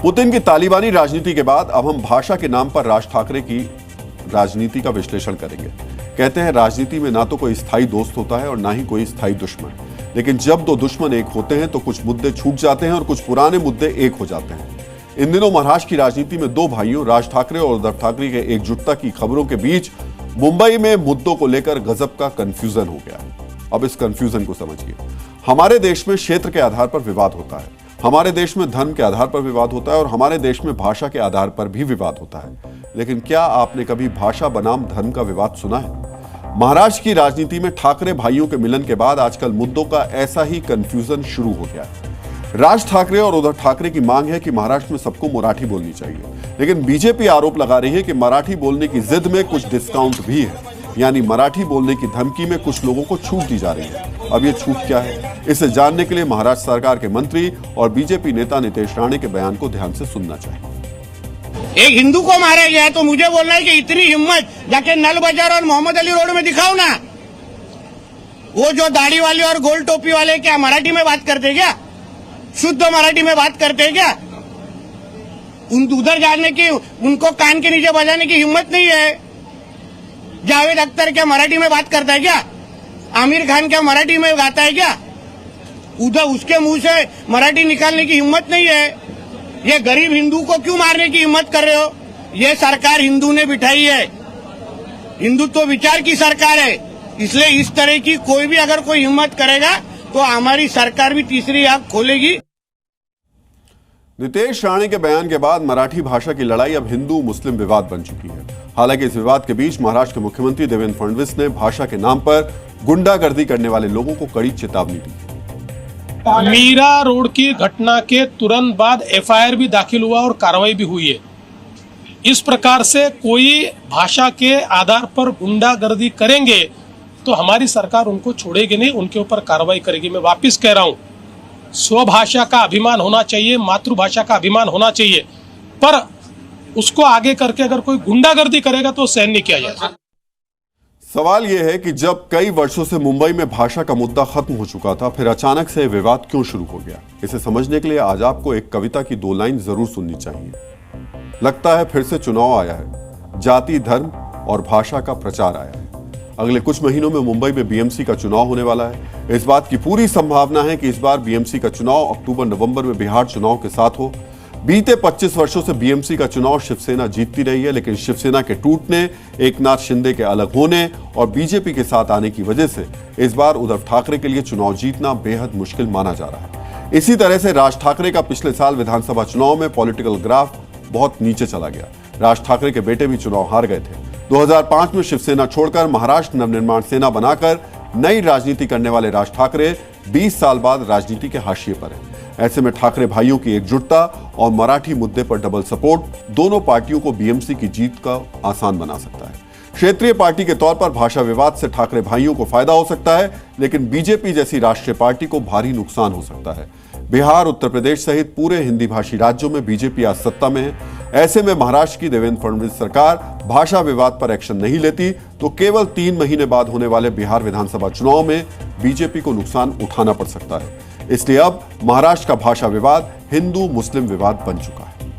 Putin की तालिबानी राजनीति के बाद अब हम भाषा के नाम पर राज ठाकरे की राजनीति का विश्लेषण करेंगे। कहते हैं राजनीति में ना तो कोई स्थायी दोस्त होता है और ना ही कोई स्थायी दुश्मन, लेकिन जब दो दुश्मन एक होते हैं तो कुछ मुद्दे छूट जाते हैं और कुछ पुराने मुद्दे एक हो जाते हैं। इन दिनों महाराष्ट्र की राजनीति में दो भाइयों राज ठाकरे और उद्धव ठाकरे के एकजुटता की खबरों के बीच मुंबई में मुद्दों को लेकर गजब का कंफ्यूजन हो गया है। अब इस कंफ्यूजन को समझिए। हमारे देश में क्षेत्र के आधार पर विवाद होता है, हमारे देश में धर्म के आधार पर विवाद होता है और हमारे देश में भाषा के आधार पर भी विवाद होता है। लेकिन क्या आपने कभी भाषा बनाम धर्म का विवाद सुना है? महाराष्ट्र की राजनीति में ठाकरे भाइयों के मिलन के बाद आजकल मुद्दों का ऐसा ही कंफ्यूजन शुरू हो गया है। राज ठाकरे और उद्धव ठाकरे की मांग है कि महाराष्ट्र में सबको मराठी बोलनी चाहिए, लेकिन बीजेपी आरोप लगा रही है कि मराठी बोलने की जिद में कुछ डिस्काउंट भी है, यानी मराठी बोलने की धमकी में कुछ लोगों को छूट दी जा रही है। अब ये छूट क्या है, इसे जानने के लिए महाराष्ट्र सरकार के मंत्री और बीजेपी नेता नितेश राणे के बयान को ध्यान से सुनना चाहिए। एक हिंदू को मारा गया है तो मुझे बोलना है कि इतनी हिम्मत जाके नल बाजार और मोहम्मद अली रोड में दिखाओ ना। वो जो दाढ़ी वाले और गोल टोपी वाले क्या मराठी में बात करते क्या? शुद्ध मराठी में बात करते हैं क्या? उधर जाने की, उनको कान के नीचे बजाने की हिम्मत नहीं है। जावेद अख्तर क्या मराठी में बात करता है क्या? आमिर खान क्या मराठी में गाता है क्या? उधर उसके मुंह से मराठी निकालने की हिम्मत नहीं है। ये गरीब हिंदू को क्यों मारने की हिम्मत कर रहे हो? ये सरकार हिंदू ने बिठाई है, हिंदुत्व विचार की सरकार है, इसलिए इस तरह की कोई भी अगर कोई हिम्मत करेगा तो हमारी सरकार भी तीसरी आंख खोलेगी। नितेश राणे के बयान के बाद मराठी भाषा की लड़ाई अब हिंदू मुस्लिम विवाद बन चुकी है। हालांकि इस विवाद के बीच महाराष्ट्र के मुख्यमंत्री देवेंद्र फडणवीस ने भाषा के नाम पर गुंडागर्दी करने वाले लोगों को कड़ी चेतावनी दी। मीरा रोड की घटना के तुरंत बाद एफआईआर भी दाखिल हुआ और कार्रवाई भी हुई है। इस प्रकार से कोई भाषा के आधार पर गुंडागर्दी करेंगे तो हमारी सरकार उनको छोड़ेगी नहीं, उनके ऊपर कार्रवाई करेगी। मैं वापस कह रहा हूं, स्वभाषा का अभिमान होना चाहिए, मातृभाषा का अभिमान होना चाहिए, पर उसको आगे करके अगर कोई गुंडागर्दी करेगा तो सहन नहीं किया जाएगा। सवाल यह है कि जब कई वर्षों से मुंबई में भाषा का मुद्दा खत्म हो चुका था, फिर अचानक से विवाद क्यों शुरू हो गया? इसे समझने के लिए आज आपको एक कविता की 2 लाइन जरूर सुननी चाहिए। लगता है फिर से चुनाव आया है, जाति धर्म और भाषा का प्रचार आया है। अगले कुछ महीनों में मुंबई में बीएमसी का चुनाव होने वाला है। इस बात की पूरी संभावना है कि इस बार बीएमसी का चुनाव अक्टूबर-नवंबर में बिहार चुनाव के साथ हो। बीते 25 वर्षों से बीएमसी का चुनाव शिवसेना जीतती रही है, लेकिन शिवसेना के टूटने, एकनाथ शिंदे के अलग होने और बीजेपी के साथ आने की वजह से इस बार उद्धव ठाकरे के लिए चुनाव जीतना बेहद मुश्किल माना जा रहा है। इसी तरह से राज ठाकरे का पिछले साल विधानसभा चुनाव में पॉलिटिकल ग्राफ बहुत नीचे चला गया। राज ठाकरे के बेटे भी चुनाव हार गए थे। 2005 में शिवसेना छोड़कर महाराष्ट्र नवनिर्माण सेना बनाकर नई राजनीति करने वाले राज ठाकरे 20 साल बाद राजनीति के हाशिए पर हैं। ऐसे में ठाकरे भाइयों की एकजुटता और मराठी मुद्दे पर डबल सपोर्ट दोनों पार्टियों को बीएमसी की जीत का आसान बना सकता है। क्षेत्रीय पार्टी के तौर पर भाषा विवाद से ठाकरे भाइयों को फायदा हो सकता है, लेकिन बीजेपी जैसी राष्ट्रीय पार्टी को भारी नुकसान हो सकता है। बिहार, उत्तर प्रदेश सहित पूरे हिंदी भाषी राज्यों में बीजेपी आज सत्ता में है। ऐसे में महाराष्ट्र की देवेंद्र फडणवीस सरकार भाषा विवाद पर एक्शन नहीं लेती तो केवल 3 महीने बाद होने वाले बिहार विधानसभा चुनाव में बीजेपी को नुकसान उठाना पड़ सकता है। इसलिए अब महाराष्ट्र का भाषा विवाद हिंदू मुस्लिम विवाद बन चुका है।